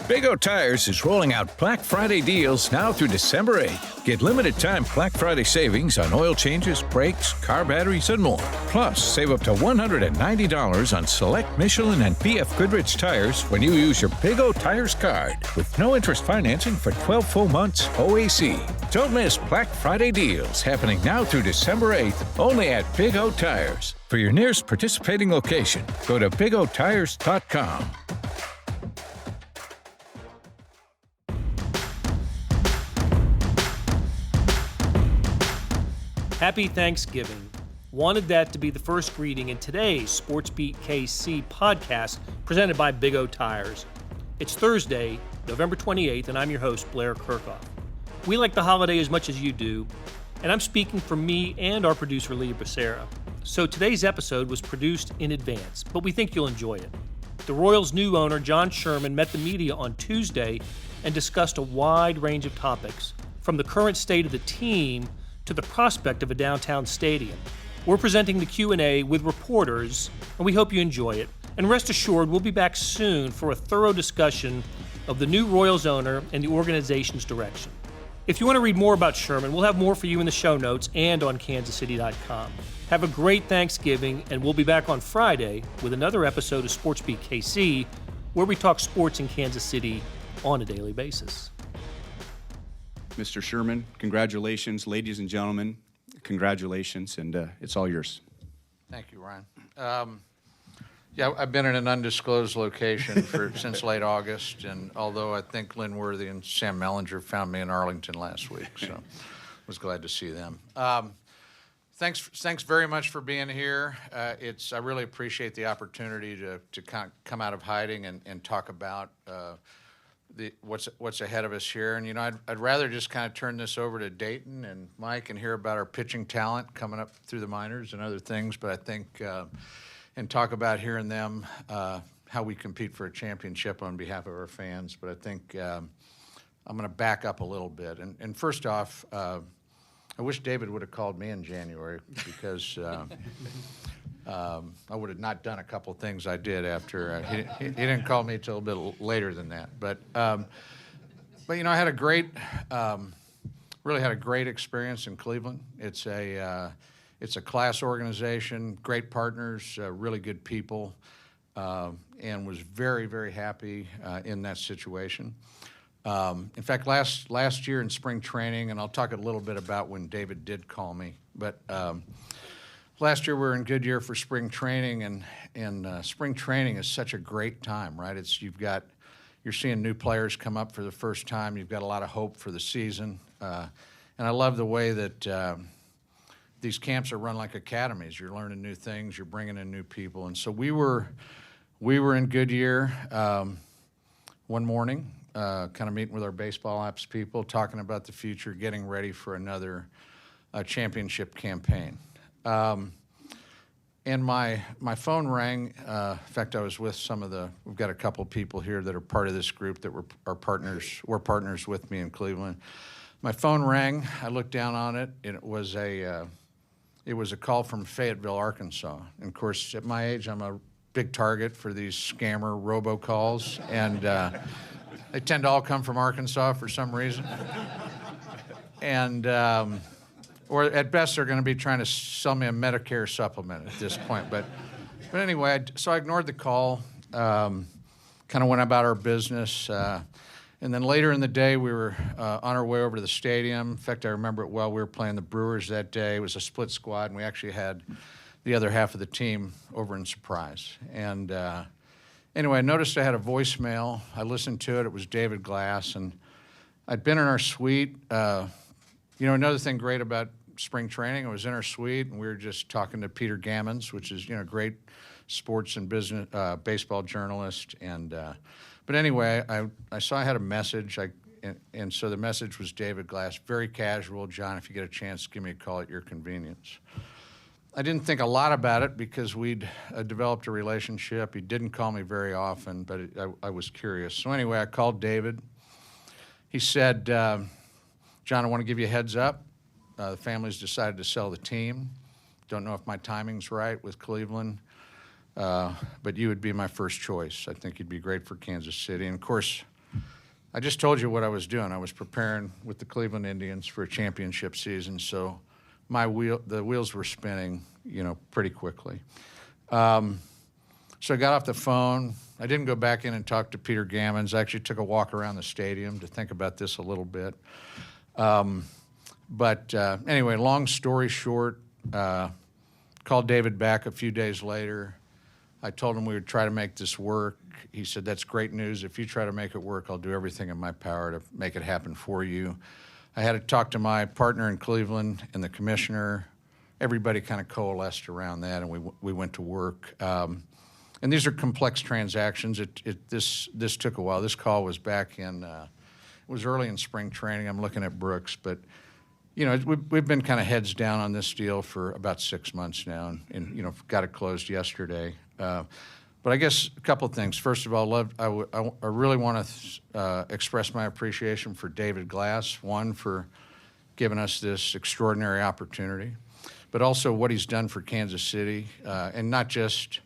Big O Tires is rolling out Black Friday deals now through December 8th. Get limited time Black Friday savings on oil changes, brakes, car batteries, and more. Plus, save up to $190 on select Michelin and BF Goodrich tires when you use your Big O Tires card with no interest financing for 12 full months OAC. Don't miss Black Friday deals happening now through December 8th only at Big O Tires. For your nearest participating location, go to bigotires.com. Happy Thanksgiving. Wanted that to be the first greeting in today's SportsBeat KC podcast presented by Big O Tires. It's Thursday, November 28th, and I'm your host, Blair Kirchhoff. We like the holiday as much as you do, and I'm speaking for me and our producer, Leah Becerra. So today's episode was produced in advance, but we think you'll enjoy it. The Royals' new owner, John Sherman, met the media on Tuesday and discussed a wide range of topics, from the current state of the team to the prospect of a downtown stadium. We're presenting the Q&A with reporters, and we hope you enjoy it. And rest assured, we'll be back soon for a thorough discussion of the new Royals owner and the organization's direction. If you want to read more about Sherman, we'll have more for you in the show notes and on kansascity.com. Have a great Thanksgiving, and we'll be back on Friday with another episode of SportsBeat KC, where we talk sports in Kansas City on a daily basis. Mr. Sherman, congratulations. Ladies and gentlemen, congratulations, and it's all yours. Thank you, Ryan. Yeah, I've been in an undisclosed location since late August, and although I think Lynn Worthy and Sam Mellinger found me in Arlington last week, so was glad to see them. Thanks very much for being here. I really appreciate the opportunity to come out of hiding and talk about what's ahead of us here. And, I'd rather just kind of turn this over to Dayton and Mike and hear about our pitching talent coming up through the minors and other things. But I think, and talk about hearing them, how we compete for a championship on behalf of our fans. But I think I'm going to back up a little bit. And first off, I wish David would have called me in January because I would have not done a couple things I did after he didn't call me till a bit later than that. But I had a great, really had a great experience in Cleveland. It's a class organization, great partners, really good people, and was very, very happy in that situation. In fact, last year in spring training, and I'll talk a little bit about when David did call me, but last year we were in Goodyear for spring training, and spring training is such a great time, right? You're seeing new players come up for the first time. You've got a lot of hope for the season, and I love the way that these camps are run like academies. You're learning new things. You're bringing in new people, and so we were in Goodyear one morning, kind of meeting with our baseball ops people, talking about the future, getting ready for another championship campaign. And my phone rang. In fact, I was with we've got a couple people here that are part of this group that were partners with me in Cleveland. My phone rang. I looked down on it, and it was a call from Fayetteville, Arkansas. And of course, at my age, I'm a big target for these scammer robocalls, and they tend to all come from Arkansas for some reason. And or at best, they're going to be trying to sell me a Medicare supplement at this point. But anyway, so I ignored the call, kind of went about our business. And then later in the day, we were on our way over to the stadium. In fact, I remember it well. We were playing the Brewers that day. It was a split squad, and we actually had the other half of the team over in Surprise. And anyway, I noticed I had a voicemail. I listened to it. It was David Glass, and I'd been in our suite. Another thing great about spring training, I was in our suite, and we were just talking to Peter Gammons, which is, great sports and business baseball journalist. And but anyway, I saw I had a message, and so the message was David Glass, very casual. John, if you get a chance, give me a call at your convenience. I didn't think a lot about it because we'd developed a relationship. He didn't call me very often, but I was curious. So anyway, I called David. He said, John, I want to give you a heads up. The family's decided to sell the team. Don't know if my timing's right with Cleveland, but you would be my first choice. I think you'd be great for Kansas City. And of course, I just told you what I was doing. I was preparing with the Cleveland Indians for a championship season, so the wheels were spinning, pretty quickly. So I got off the phone. I didn't go back in and talk to Peter Gammons. I actually took a walk around the stadium to think about this a little bit. But anyway, long story short, called David back a few days later. I told him we would try to make this work. He said, that's great news. If you try to make it work, I'll do everything in my power to make it happen for you. I had to talk to my partner in Cleveland and the commissioner. Everybody kind of coalesced around that, and we went to work. And these are complex transactions. This took a while. This call was back in, it was early in spring training. I'm looking at Brooks, but we've been kind of heads down on this deal for about 6 months now, and got it closed yesterday. But I guess a couple of things. First of all, I really want to express my appreciation for David Glass, one, for giving us this extraordinary opportunity, but also what he's done for Kansas City, and not just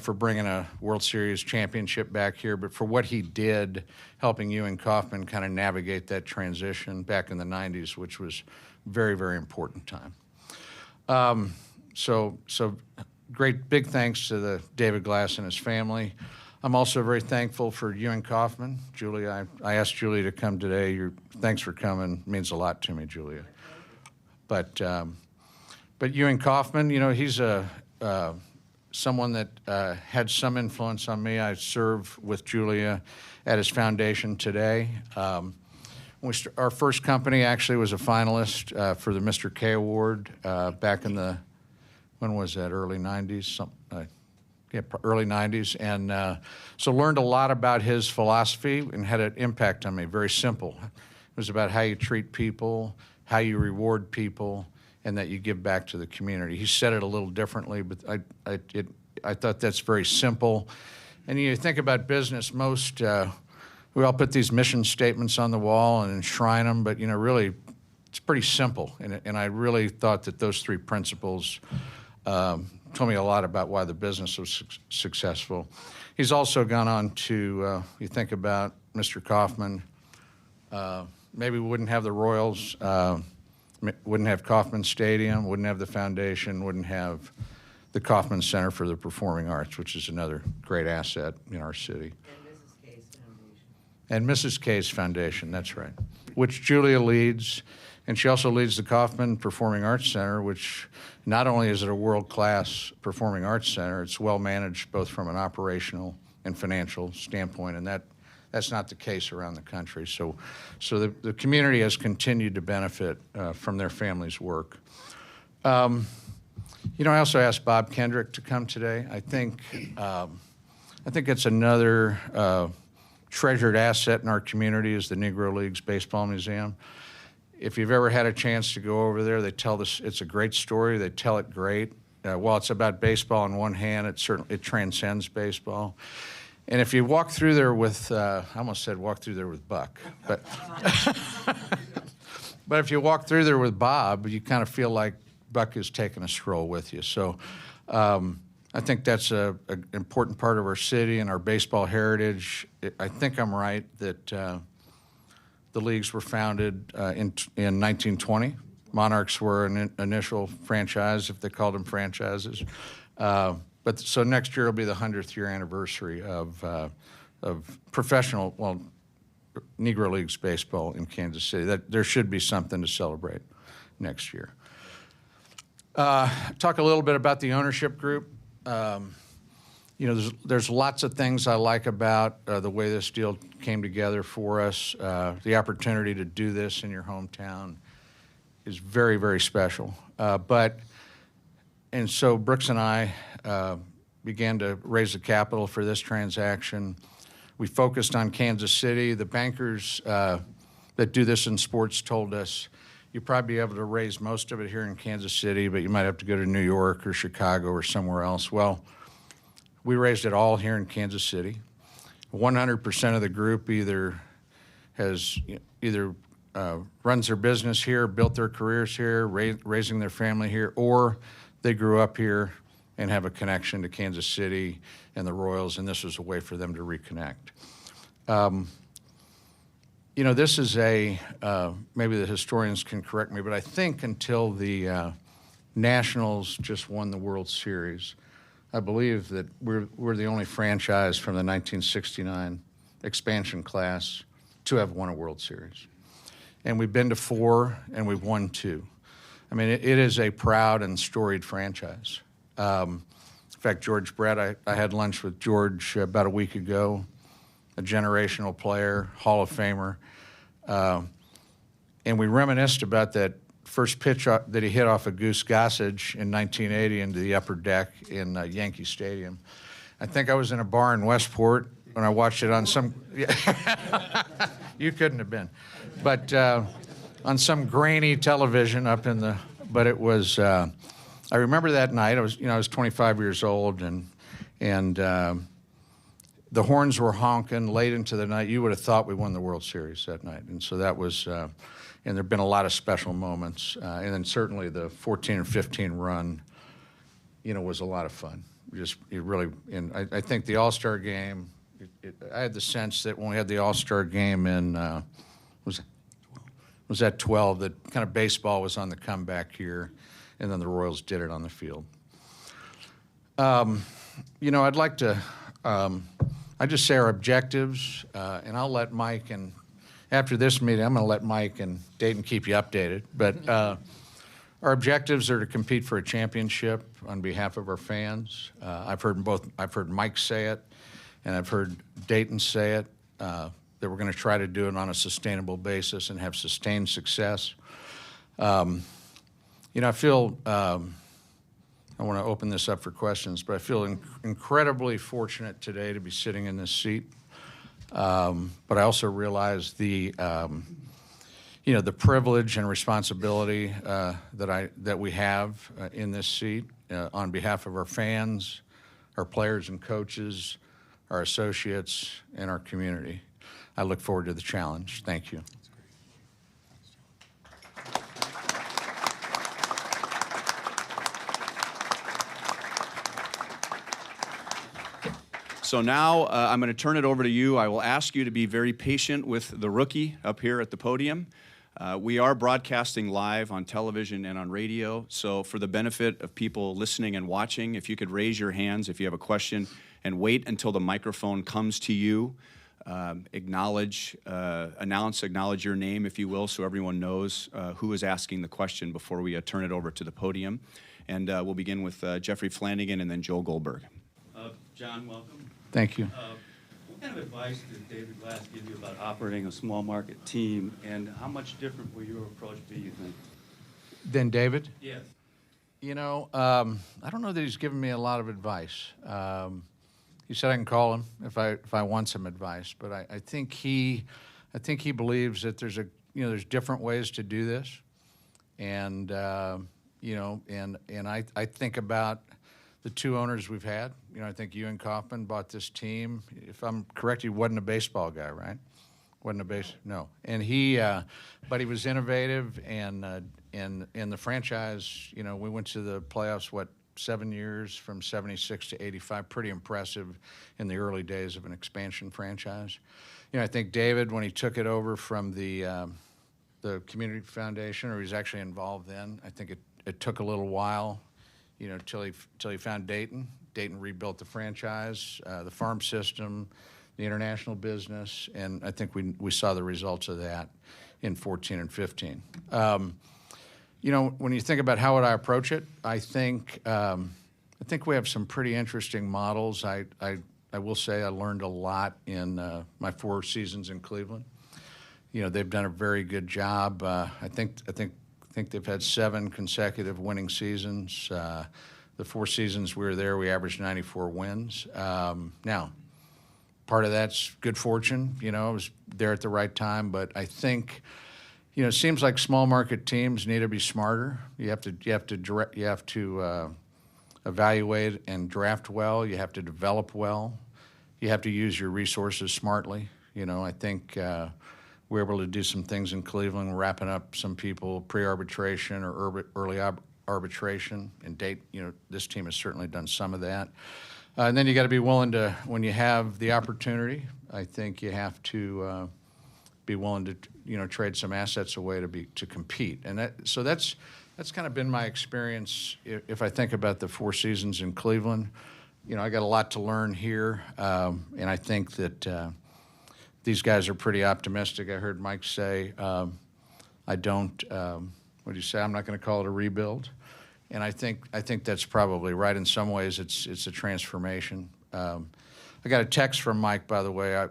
for bringing a World Series championship back here, but for what he did helping Ewing Kauffman kind of navigate that transition back in the 90s, which was very, very important time. So great, big thanks to the David Glass and his family. I'm also very thankful for Ewing Kauffman. Julia, I asked Julia to come today. Thanks for coming. It means a lot to me, Julia. But Ewing Kauffman, he's someone that had some influence on me. I serve with Julia at his foundation today. Our first company actually was a finalist for the Mr. K Award back in the, when was that, early 90s? Early 90s. And so learned a lot about his philosophy and had an impact on me. Very simple. It was about how you treat people, how you reward people, and that you give back to the community. He said it a little differently, but I thought that's very simple. And you think about business, we all put these mission statements on the wall and enshrine them, but really, it's pretty simple. And I really thought that those three principles told me a lot about why the business was successful. He's also gone on to, you think about Mr. Kauffman, maybe we wouldn't have the Royals, wouldn't have Kauffman Stadium, wouldn't have the foundation, wouldn't have the Kauffman Center for the Performing Arts, which is another great asset in our city. And Mrs. K's Foundation, that's right, which Julia leads. And she also leads the Kauffman Performing Arts Center, which not only is it a world-class performing arts center, it's well-managed both from an operational and financial standpoint, and that's not the case around the country. So the community has continued to benefit from their family's work. I also asked Bob Kendrick to come today. I think it's another treasured asset in our community is the Negro Leagues Baseball Museum. If you've ever had a chance to go over there, they tell this. It's a great story. They tell it great. While it's about baseball on one hand, it transcends baseball. And if you walk through there with, I almost said walk through there with Buck, but but if you walk through there with Bob, you kind of feel like Buck is taking a stroll with you. So I think that's an important part of our city and our baseball heritage. I think I'm right that the leagues were founded in 1920. Monarchs were an initial franchise, if they called them franchises. But so next year will be the 100th year anniversary of professional, Negro Leagues baseball in Kansas City. There should be something to celebrate next year. Talk a little bit about the ownership group. There's lots of things I like about the way this deal came together for us. The opportunity to do this in your hometown is very, very special. And so Brooks and I began to raise the capital for this transaction. We focused on Kansas City. The bankers that do this in sports told us, you'll probably be able to raise most of it here in Kansas City, but you might have to go to New York or Chicago or somewhere else. Well, we raised it all here in Kansas City. 100% of the group either runs their business here, built their careers here, raising their family here, or they grew up here and have a connection to Kansas City and the Royals, and this was a way for them to reconnect. This is maybe the historians can correct me, but I think until the Nationals just won the World Series, I believe that we're the only franchise from the 1969 expansion class to have won a World Series. And we've been to 4, and we've won 2. I mean, it is a proud and storied franchise. In fact, George Brett, I had lunch with George about a week ago, a generational player, Hall of Famer. And we reminisced about that first pitch that he hit off of Goose Gossage in 1980 into the upper deck in Yankee Stadium. I think I was in a bar in Westport when I watched it on some. You couldn't have been, but on some grainy television up in the. But it was. I remember that night. I was 25 years old, and the horns were honking late into the night. You would have thought we won the World Series that night, and so that was. And there have been a lot of special moments, and then certainly the 14 and 15 run, was a lot of fun. I think the All-Star game. I had the sense that when we had the All-Star game in was that 12, that kind of baseball was on the comeback here, and then the Royals did it on the field. I'd like to. I just say our objectives, and I'll let Mike and. After this meeting, I'm going to let Mike and Dayton keep you updated. But our objectives are to compete for a championship on behalf of our fans. I've heard Mike say it, and I've heard Dayton say it, that we're going to try to do it on a sustainable basis and have sustained success. I feel, I want to open this up for questions, but I feel incredibly fortunate today to be sitting in this seat. But I also realize the privilege and responsibility that we have in this seat on behalf of our fans, our players and coaches, our associates, and our community. I look forward to the challenge. Thank you. So now I'm going to turn it over to you. I will ask you to be very patient with the rookie up here at the podium. We are broadcasting live on television and on radio, so for the benefit of people listening and watching, if you could raise your hands if you have a question and wait until the microphone comes to you. Acknowledge your name, if you will, so everyone knows who is asking the question before we turn it over to the podium. And we'll begin with Jeffrey Flanagan and then Joe Goldberg. John, welcome. Thank you. What kind of advice did David Glass give you about operating a small market team, and how much different will your approach be, you think? Then David? Yes. I don't know that he's given me a lot of advice. He said I can call him if I want some advice, but I think he believes that there's different ways to do this, and I think about the 2 owners we've had. I think Ewan Kaufman bought this team. If I'm correct, he wasn't a baseball guy, right? No. And but he was innovative, and the franchise. We went to the playoffs 7 years from 76 to 85. Pretty impressive in the early days of an expansion franchise. I think David, when he took it over from the community foundation, or he was actually involved then, I think it took a little while. Till he found Dayton. Dayton rebuilt the franchise, the farm system, the international business, and I think we saw the results of that in 14 and 15. When you think about how would I approach it, I think we have some pretty interesting models. I will say I learned a lot in my 4 seasons in Cleveland. They've done a very good job. I think they've had 7 consecutive winning seasons. The 4 seasons we were there, we averaged 94 wins. Now, part of that's good fortune. I was there at the right time, but I think, it seems like small market teams need to be smarter. You have to evaluate and draft well. You have to develop well. You have to use your resources smartly. I think we're able to do some things in Cleveland, wrapping up some people pre-arbitration or early arbitration. And this team has certainly done some of that. And then you got to be willing to, when you have the opportunity, I think you have to be willing to, trade some assets away to compete. And that's kind of been my experience. If I think about the 4 seasons in Cleveland, I got a lot to learn here, and I think that these guys are pretty optimistic. I heard Mike say, I don't, what do you say? I'm not going to call it a rebuild. And I think that's probably right. In some ways, it's a transformation. I got a text from Mike, by the way.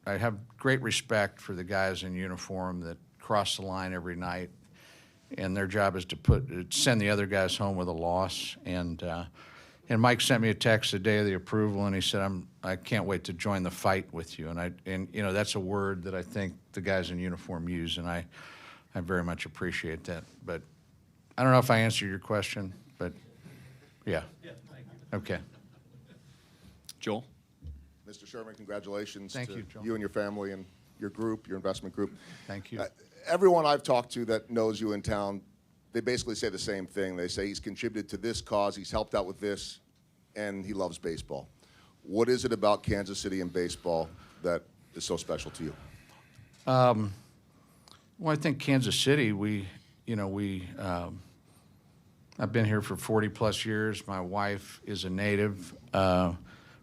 I have great respect for the guys in uniform that cross the line every night, and their job is to send the other guys home with a loss. And Mike sent me a text the day of the approval, and he said, I can't wait to join the fight with you. And that's a word that I think the guys in uniform use, and I very much appreciate that. But I don't know if I answered your question, but yeah. Yeah, thank you. Okay. Joel? Mr. Sherman, congratulations Thank to you, Joel. you and your family and your group, your investment group. Thank you. Everyone I've talked to that knows you in town, they basically say the same thing. They say he's contributed to this cause, he's helped out with this, and he loves baseball. What is it about Kansas City and baseball that is so special to you? Well, I think Kansas City, I've been here for 40-plus years. My wife is a native.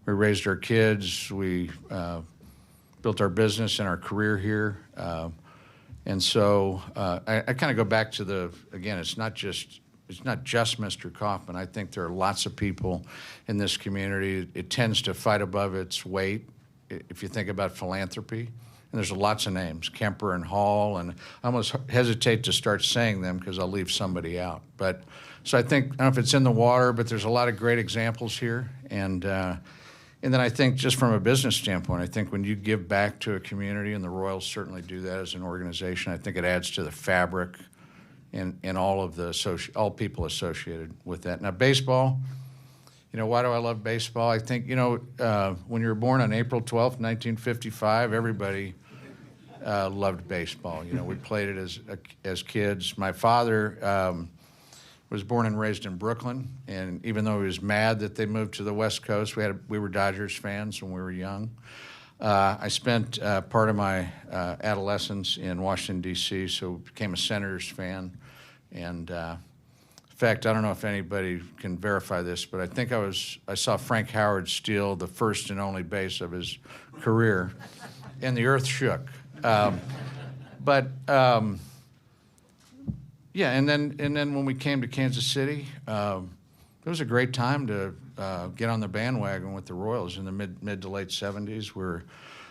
We raised our kids. We built our business and our career here. And so I kind of go back to again, it's not just Mr. Kaufman. I think there are lots of people in this community. It tends to fight above its weight if you think about philanthropy. And there's lots of names, Kemper and Hall, and I almost hesitate to start saying them because I'll leave somebody out. But so I don't know if it's in the water, but there's a lot of great examples here. And then I think just from a business standpoint, I think when you give back to a community, and the Royals certainly do that as an organization, I think it adds to the fabric and all people associated with that. Now, baseball, why do I love baseball? I think, when you were born on April 12th, 1955, everybody loved baseball. We played it as kids. My father was born and raised in Brooklyn, and even though he was mad that they moved to the West Coast, we were Dodgers fans when we were young. I spent part of my adolescence in Washington, D.C., so became a Senators fan. And in fact, I don't know if anybody can verify this, but I think I saw Frank Howard steal the first and only base of his career, and the earth shook. Yeah, and then when we came to Kansas City, it was a great time to get on the bandwagon with the Royals in the mid to late 70s.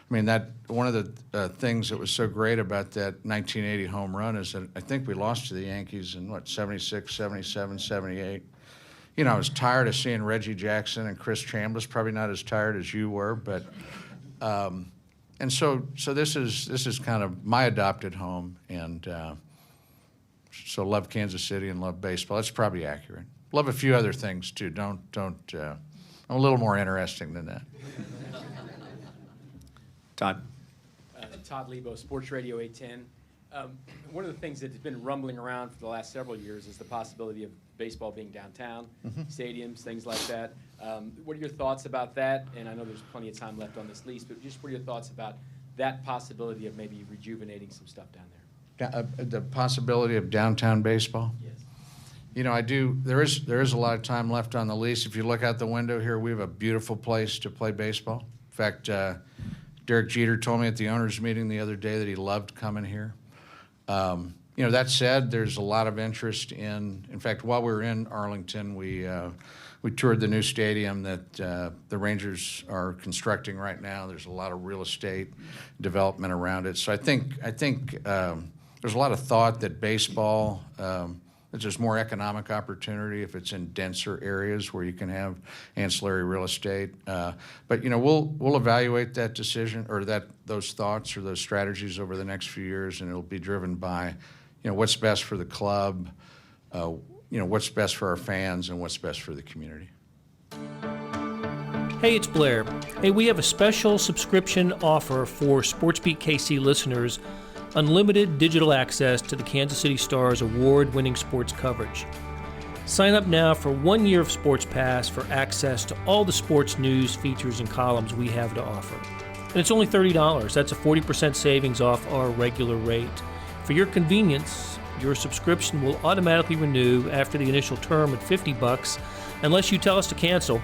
One of the things that was so great about that 1980 home run is that I think we lost to the Yankees in 76, 77, 78. I was tired of seeing Reggie Jackson and Chris Chambliss. Probably not as tired as you were, but and so this is kind of my adopted home, and so love Kansas City and love baseball. That's probably accurate. Love a few other things too. I'm a little more interesting than that. Todd? Todd Lebo, Sports Radio 810. One of the things that's been rumbling around for the last several years is the possibility of baseball being downtown, stadiums, things like that. What are your thoughts about that? And I know there's plenty of time left on this lease, but just what are your thoughts about that possibility of maybe rejuvenating some stuff down there? The possibility of downtown baseball? Yes. I do. There is a lot of time left on the lease. If you look out the window here, we have a beautiful place to play baseball. In fact, Derek Jeter told me at the owners' meeting the other day that he loved coming here. That said, there's a lot of interest in fact, while we were in Arlington, we toured the new stadium that the Rangers are constructing right now. There's a lot of real estate development around it. So I think there's a lot of thought that baseball, there's more economic opportunity if it's in denser areas where you can have ancillary real estate. But we'll evaluate that decision or those thoughts or those strategies over the next few years, and it'll be driven by what's best for the club, what's best for our fans, and what's best for the community. Hey, it's Blair. Hey, we have a special subscription offer for SportsBeat KC listeners. Unlimited digital access to the Kansas City Star's award-winning sports coverage. Sign up now for 1 year of Sports Pass for access to all the sports news, features, and columns we have to offer. And it's only $30. That's a 40% savings off our regular rate. For your convenience, your subscription will automatically renew after the initial term at $50 unless you tell us to cancel.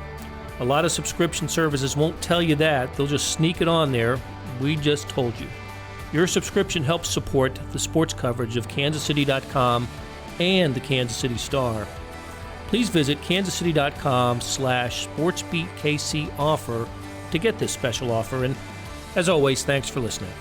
A lot of subscription services won't tell you that. They'll just sneak it on there. We just told you. Your subscription helps support the sports coverage of kansascity.com and the Kansas City Star. Please visit kansascity.com/SportsBeatKC offer to get this special offer. And as always, thanks for listening.